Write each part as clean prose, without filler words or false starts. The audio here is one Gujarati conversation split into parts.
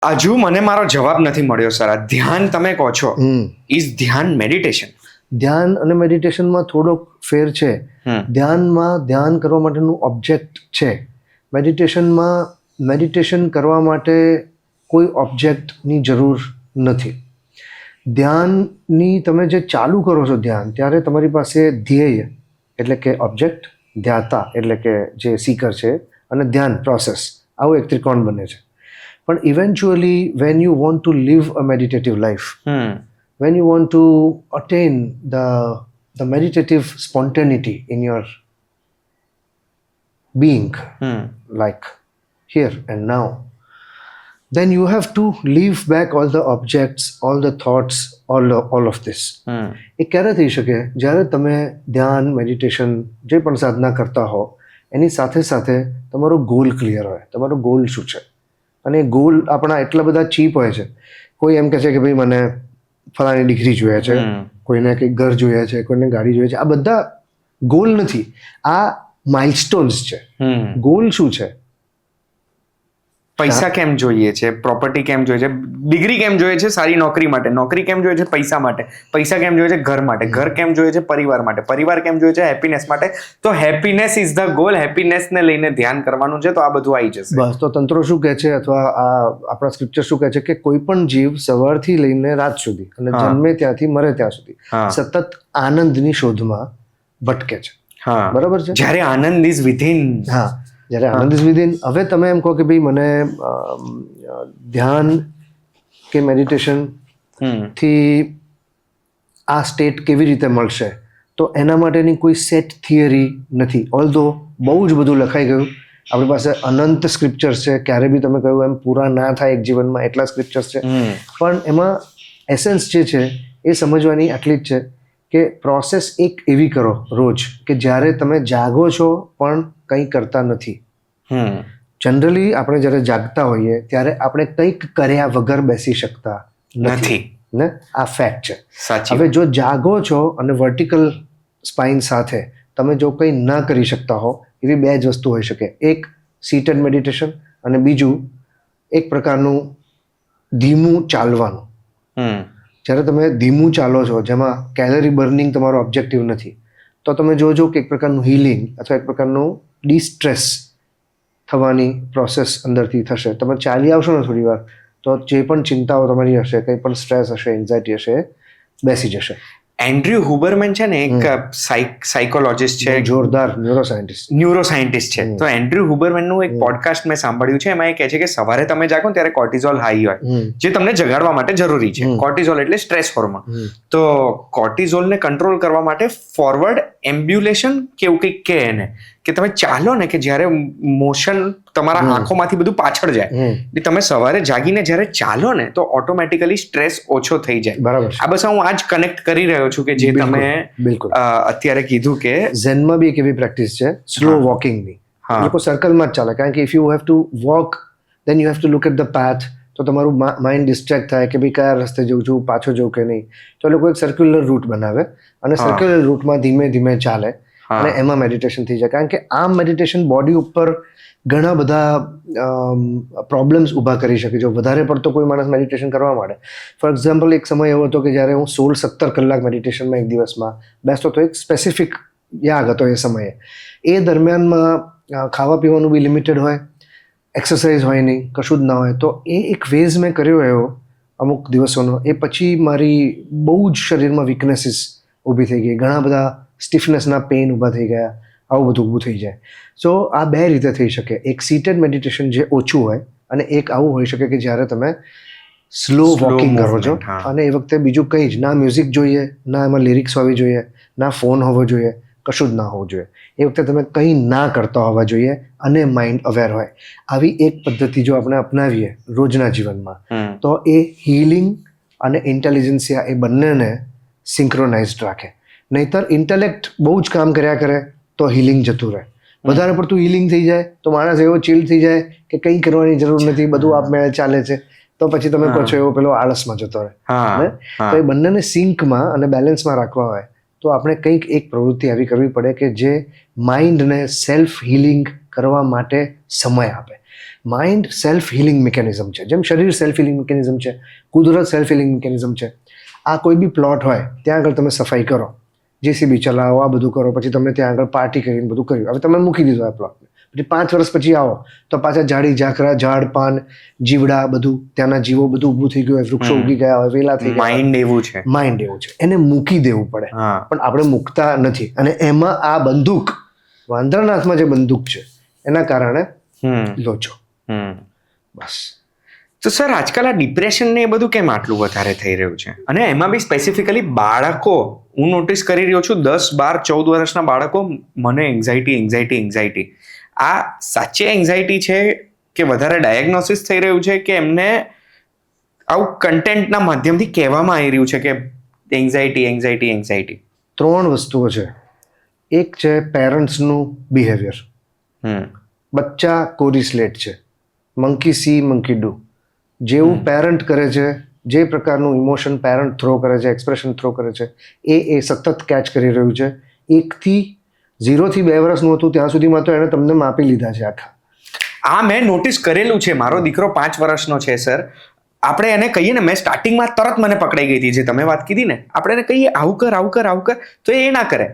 હજુ મને મારો જવાબ નથી મળ્યો સર. આ ધ્યાન તમે કહો છો, ઇઝ ધ્યાન મેડિટેશન? ધ્યાન અને મેડિટેશનમાં થોડોક ફેર છે. ધ્યાનમાં ધ્યાન કરવા માટેનું ઓબ્જેક્ટ છે. મેડિટેશનમાં મેડિટેશન કરવા માટે કોઈ ઓબ્જેક્ટની જરૂર નથી. ધ્યાનની તમે જે ચાલુ કરો છો ધ્યાન, ત્યારે તમારી પાસે ધ્યેય એટલે કે ઓબ્જેક્ટ, ધ્યાતા એટલે કે જે સીકર છે, અને ધ્યાન પ્રોસેસ, આવું એક ત્રિકોણ બને છે. પણ eventually when you want to live a meditative life, when you want to attain the meditative spontaneity in your being, like here and now, then you have to leave back all the objects, all the thoughts, all of this. એ ક્યારે થઈ શકે? જ્યારે તમે ધ્યાન, મેડિટેશન જે પણ સાધના કરતા હો, એની સાથે સાથે તમારો ગોલ ક્લિયર હોય. તમારો ગોલ શું છે? અને ગોલ આપણા એટલા બધા ચીપ હોય છે. કોઈ એમ કહે છે કે ભાઈ મને ફલાણી ડિગ્રી જોઈએ છે, કોઈને કંઈક ઘર જોઈએ છે, કોઈને ગાડી જોઈએ છે. આ બધા ગોલ નથી, આ માઇલસ્ટોન્સ છે. ગોલ શું છે? પૈસા કેમ જોઈએ છે? પ્રોપર્ટી કેમ જોઈએ છે? ડિગ્રી કેમ જોઈએ છે? સારી નોકરી માટે. નોકરી કેમ જોઈએ છે? પૈસા માટે. પૈસા કેમ જોઈએ છે? ઘર માટે. ઘર કેમ જોઈએ છે? પરિવાર માટે. પરિવાર કેમ જોઈએ છે? હેપીનેસ માટે. તો હેપીનેસ ઇઝ ધ ગોલ. હેપીનેસને લઈને ધ્યાન કરવાનું છે, તો આ બધું આવી જશે. બસ. તો તંત્રો શું કહે છે, અથવા આ આપણા સ્ક્રિપ્ચર શું કહે છે, કે કોઈ પણ જીવ સવારથી લઈને રાત સુધી અને જન્મે ત્યાંથી મરે ત્યાં સુધી સતત આનંદની શોધમાં ભટકે છે. બરાબર છે? જ્યારે આનંદ ઇઝ વિધિન. જ્યારે આનંદ ઇઝ વિધિન. હવે તમે એમ કહો કે ભાઈ મને ધ્યાન કે મેડિટેશન થી આ સ્ટેટ કેવી રીતે મળશે, તો એના માટેની કોઈ સેટ થિયરી નથી. ઓલ્ધો બહુ જ બધું લખાઈ ગયું. આપણી પાસે અનંત સ્ક્રિપ્ચર્સ છે. ક્યારે બી તમે કહ્યું એમ પૂરા ના થાય એક જીવનમાં એટલા સ્ક્રિપ્ચર્સ છે. પણ એમાં એસેન્સ જે છે એ સમજવાની આટલી જ છે કે પ્રોસેસ એક એવી કરો રોજ કે જ્યારે તમે જાગો છો પણ કંઈ કરતા નથી. જનરલી આપણે જ્યારે જાગતા હોઈએ ત્યારે આપણે કંઈક કર્યા વગર બેસી શકતા નથી ને. આ ફેક્ટ છે. હવે જો જાગો છો અને વર્ટિકલ સ્પાઇન સાથે તમે જો કંઈ ન કરી શકતા હો, એવી બે જ વસ્તુ હોઈ શકે. એક સીટેડ મેડિટેશન, અને બીજું એક પ્રકારનું ધીમું ચાલવાનું. જ્યારે તમે ધીમું ચાલો છો, જેમાં કેલરી બર્નિંગ તમારો ઓબ્જેક્ટિવ નથી, તો તમે જોજો કે એક પ્રકારનું હીલિંગ અથવા એક પ્રકારનું ડિસ્ટ્રેસ થવાની પ્રોસેસ અંદરથી થશે. તમે ચાલી આવશો ને થોડી વાર, તો જે પણ ચિંતાઓ તમારી હશે, કંઈ પણ સ્ટ્રેસ હશે, એન્ઝાયટી હશે, બેસી જશે. એન્ડ્રુ હુબરમેન છે ને, એક સાયકોલોજીસ્ટ છે, જોરદાર ન્યુરોસાયન્ટિસ્ટ છે. તો એન્ડ્રુ હુબરમેનનું એક પોડકાસ્ટ મેં સાંભળ્યું છે. એમાં એ કહે છે કે સવારે તમે જાગો ત્યારે કોર્ટિઝોલ હાઈ હોય, જે તમને જગાડવા માટે જરૂરી છે. કોર્ટિઝોલ એટલે સ્ટ્રેસ હોર્મોન. તો કોર્ટિઝોલને કંટ્રોલ કરવા માટે ફોરવર્ડ એમ્બ્યુલેશન કેવું કંઈક કહે એને, કે તમે ચાલો ને, કે જ્યારે મોશન તમારા આંખોમાંથી બધું પાછળ જાય, તમે સવારે જાગીને જ્યારે ચાલો ને, તો ઓટોમેટિકલી સ્ટ્રેસ ઓછો થઈ જાય. બરાબર. આ બસ હું આજ કનેક્ટ કરી રહ્યો છું કે જે તમે અત્યારે કીધું કે ઝેનમાં બી એક એવી પ્રેક્ટિસ છે સ્લો વોકિંગની. લોકો સર્કલમાં જ ચાલે, કારણ કે if you have to walk then you have to look at the path. તો તમારું માઇન્ડ ડિસ્ટ્રેક્ટ થાય કે ભાઈ કયા રસ્તે જઉં છું, પાછો જવું કે નહીં. તો લોકો એક સર્ક્યુલર રૂટ બનાવે અને સર્ક્યુલર રૂટમાં ધીમે ધીમે ચાલે અને એમાં મેડિટેશન થઈ જાય. કારણ કે આમ મેડિટેશન બોડી ઉપર ઘણા બધા પ્રોબ્લેમ્સ ઊભા કરી શકે. જો વધારે પડતો કોઈ માણસ મેડિટેશન કરવા માંડે, ફોર એક્ઝામ્પલ એક સમય એવો હતો કે જ્યારે હું 16-17 કલાક મેડિટેશનમાં એક દિવસમાં બેસતો હતો. એક સ્પેસિફિક યાગ હતો એ સમયે. એ દરમિયાનમાં ખાવા પીવાનું બી લિમિટેડ હોય, એક્સરસાઇઝ હોય નહીં, કશું જ ના હોય. તો એ એક ફેઝ મેં કર્યો એવો અમુક દિવસોનો. એ પછી મારી બહુ જ શરીરમાં વીકનેસીસ ઊભી થઈ ગઈ, ઘણા બધા સ્ટીફનેસના પેઇન ઊભા થઈ ગયા, આવું બધું ઊભું થઈ જાય. સો આ બે રીતે થઈ શકે. એક સીટેડ મેડિટેશન જે ઓછું હોય, અને એક આવું હોઈ શકે કે જ્યારે તમે સ્લો વોકિંગ કરો છો. અને એ વખતે બીજું કંઈ જ ના, મ્યુઝિક જોઈએ, ના એમાં લિરિક્સ હોવી જોઈએ, ના ફોન હોવો જોઈએ, કશું જ ના હોવું જોઈએ. એ વખતે તમે કંઈ ના કરતા હોવા જોઈએ અને માઇન્ડ અવેર હોય. આવી એક પદ્ધતિ જો આપણે અપનાવીએ રોજના જીવનમાં, તો એ હીલિંગ અને ઇન્ટેલિજન્સિયા એ બંનેને સિંક્રોનાઇઝડ રાખે. નહીતર ઇન્ટેલેક્ટ બહુ જ કામ કર્યા કરે તો હિલિંગ જતું રહે. વધારે પડતું હિલિંગ થઈ જાય તો માણસ એવો ચીલ થઈ જાય કે કંઈ કરવાની જરૂર નથી, બધું આપમેળે ચાલે છે. તો પછી તમે કહો છો એવો પેલો આળસમાં જતો રહે. તો એ બંનેને સિંકમાં અને બેલેન્સમાં રાખવા હોય તો આપણે કંઈક એક પ્રવૃત્તિ આવી કરવી પડે કે જે માઇન્ડને સેલ્ફ હિલિંગ કરવા માટે સમય આપે. માઇન્ડ સેલ્ફ હિલિંગ મિકેનિઝમ છે. જેમ શરીર સેલ્ફ હિલિંગ મિકેનિઝમ છે, કુદરત સેલ્ફ હિલિંગ મિકેનિઝમ છે. આ કોઈ બી પ્લોટ હોય ત્યાં આગળ તમે સફાઈ કરો, JCB ચલાવો, આ બધું કરો, પછી તમે ત્યાં આગળ પાર્ટી કરીને બધું કર્યું, હવે તમે મૂકી દીધું આ પ્લોટને, પછી 5 વર્ષ પછી આવો તો પાછા ઝાડી ઝાકરા, ઝાડ પાન, જીવડા, બધું ત્યાંના જીવો બધું ઊભું થઈ ગયું હોય, વૃક્ષો ઉગી ગયા હોય, વેલા થઈ ગયા. માઇન્ડ એવું છે, માઇન્ડ એવું છે, એને મૂકી દેવું પડે, પણ આપણે મૂકતા નથી. અને એમાં આ બંદૂક, વાંદરાના હાથમાં જે બંદૂક છે એના કારણે લોચો. બસ. તો સર આજકાલ આ ડિપ્રેશન ને એ બધું કેમ આટલું વધારે થઈ રહ્યું છે? અને એમાં બી સ્પેસિફિકલી બાળકો, હું નોટિસ કરી રહ્યો છું 10, 12, 14 વર્ષના બાળકો, મને એન્ઝાઇટી. આ સાચે એન્ઝાઇટી છે કે વધારે ડાયગ્નોસિસ થઈ રહ્યું છે કે એમને આવું કન્ટેન્ટના માધ્યમથી કહેવામાં આવી રહ્યું છે કે એન્ઝાઇટી? 3 વસ્તુઓ છે. એક છે પેરેન્ટ્સનું બિહેવિયર. બચ્ચા કોરી સ્લેટ છે, મંકી સી મંકી ડુ. જેવું પેરેન્ટ કરે છે, જે પ્રકારનું ઇમોશન પેરેન્ટ થ્રો કરે છે, એક્સપ્રેશન થ્રો કરે છે, એ સતત કેચ કરી રહ્યું છે. 0 થી 2 વર્ષનું હતું ત્યાં સુધીમાં તો એણે તમને માપી લીધા છે આખા. આ મેં નોટિસ કરેલું છે. મારો દીકરો 5 વર્ષનો છે સર. આપણે એને કહીએ ને, મેં સ્ટાર્ટિંગમાં તરત મને પકડાઈ ગઈ હતી, જે તમે વાત કીધી ને, આપણે એને કહીએ આવું કર તો એ ના કરે.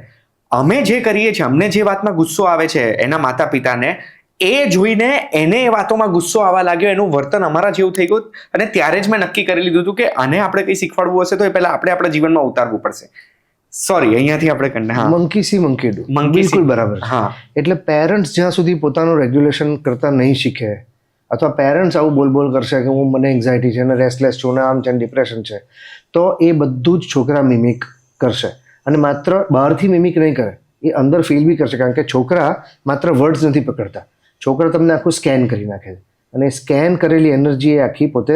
અમે જે કરીએ છીએ, અમને જે વાતમાં ગુસ્સો આવે છે એના માતા પિતાને, એ જોઈને એને એ વાતોમાં ગુસ્સો આવવા લાગ્યો, એનું વર્તન અમારા જેવું થઈ ગયું. અને ત્યારે જ મેં નક્કી કરી લીધું હતું કે આને આપણે કંઈ શીખવાડવું હશે તો એ પહેલા આપણે આપણા જીવનમાં ઉતારવું પડશે. સોરી, અહીંયાથી આપણે મંકી સી મંકી ડુ, બિલકુલ બરાબર. એટલે પેરેન્ટ્સ જ્યાં સુધી પોતાનું રેગ્યુલેશન કરતા નહીં શીખે, અથવા પેરેન્ટ્સ આવું બોલ કરશે કે મને એન્ઝાઇટી છે અને રેસ્ટલેસ છું ને આમ છે, ડિપ્રેશન છે, તો એ બધું જ છોકરા મિમિક કરશે. અને માત્ર બહારથી મિમિક નહીં કરે, એ અંદર ફીલ બી કરશે. કારણ કે છોકરા માત્ર વર્ડ્સ નથી પકડતા, છોકરા તમને આખું સ્કેન કરી નાખે છે. અને સ્કેન કરેલી એનર્જી એ આખી પોતે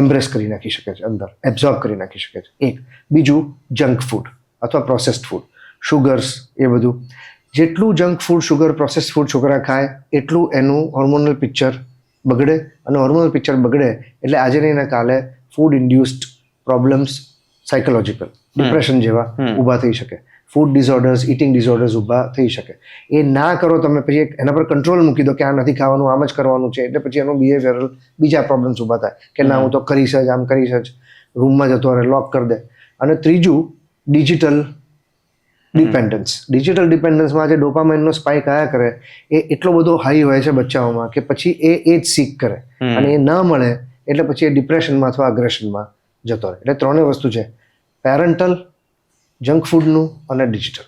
એમ્બ્રેસ કરી નાખી શકે છે, અંદર એબ્ઝોર્બ કરી નાખી શકે છે. એક. બીજું, જંક ફૂડ અથવા પ્રોસેસ્ડ ફૂડ, શુગર્સ, એ બધું. જેટલું junk food, sugar, processed food છોકરા ખાય એટલું એનું હોર્મોનલ પિક્ચર બગડે. અને હોર્મોનલ પિક્ચર બગડે એટલે આજે નહીં ને કાલે food induced problems, psychological depression જેવા ઊભા થઈ શકે. ફૂડ ડિસઓર્ડર્સ, ઇટિંગ ડિસઓર્ડર્સ ઊભા થઈ શકે. એ ના કરો તમે, પછી એના પર કંટ્રોલ મૂકી દો કે આ નથી ખાવાનું, આમ જ કરવાનું છે, એટલે પછી એનું બિહેવિયરલ બીજા પ્રોબ્લેમ્સ ઊભા થાય કે ના હું તો કરીશ જ, આમ કરીશ જ, રૂમમાં જતો રહે, લોક કરી દે. અને ત્રીજું, ડિજિટલ ડિપેન્ડન્સમાં જે ડોપામાઇનનો સ્પાઇક આયા કરે, એ એટલો બધો હાઈ હોય છે બચ્ચાઓમાં કે પછી એ જ શીખ કરે. અને એ ના મળે એટલે પછી એ ડિપ્રેશનમાં અથવા અગ્રેશનમાં જતો રહે. એટલે 3 વસ્તુ છે, પેરેન્ટલ, જંક ફૂડનું અને ડિજિટલ.